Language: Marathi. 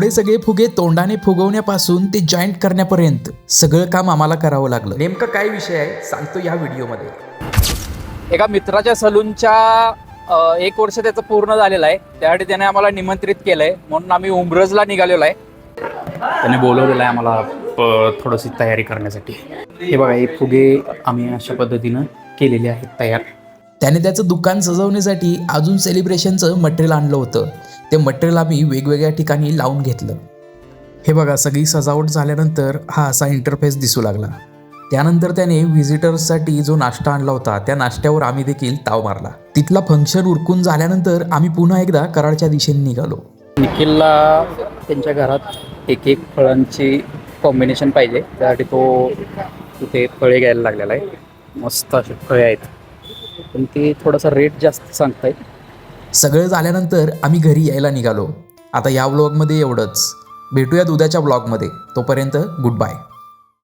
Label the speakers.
Speaker 1: एवढे सगळे फुगे तोंडाने फुगवण्यापासून ते जॉईंट करण्यापर्यंत सगळं काम आम्हाला करावं लागलं. नेमका काय विषय आहे सांगतो या व्हिडिओमध्ये.
Speaker 2: एका मित्राच्या सलूनच्या 1 वर्ष त्याचं पूर्ण झालेलं आहे. त्यासाठी त्याने आम्हाला निमंत्रित केलंय, म्हणून आम्ही उमरजला निघालेलो आहे. त्याने बोलवलेलं आहे आम्हाला थोडीशी तयारी करण्यासाठी. हे बघा, हे फुगे आम्ही अशा पद्धतीनं केलेले आहेत तयार.
Speaker 1: त्याने त्याचं दुकान सजवण्यासाठी अजून सेलिब्रेशनचं मटेरियल आणलं होतं. ते मटेरियल आम्ही वेगवेगळ्या ठिकाणी लावून घेतलं. हे बघा, सगळी सजावट झाल्यानंतर हा असा इंटरफेस दिसू लागला. त्यानंतर त्याने व्हिजिटर्ससाठी जो नाश्ता आणला होता त्या नाश्त्यावर आम्ही देखील ताव मारला. तिथला फंक्शन उरकून झाल्यानंतर आम्ही पुन्हा एकदा कराडच्या दिशेने निघालो.
Speaker 2: निखिलला त्यांच्या घरात एक फळांची कॉम्बिनेशन पाहिजे, त्यासाठी तो तिथे फळे घ्यायला लागलेला आहे. मस्त असे फळे आहेत, पण ते थोडासा रेट जास्त सांगतायत.
Speaker 1: सगळं झाल्यानंतर आम्ही घरी यायला निघालो. आता या व्लॉगमध्ये एवढंच. भेटूयात उद्याच्या व्लॉगमध्ये. तोपर्यंत गुड बाय.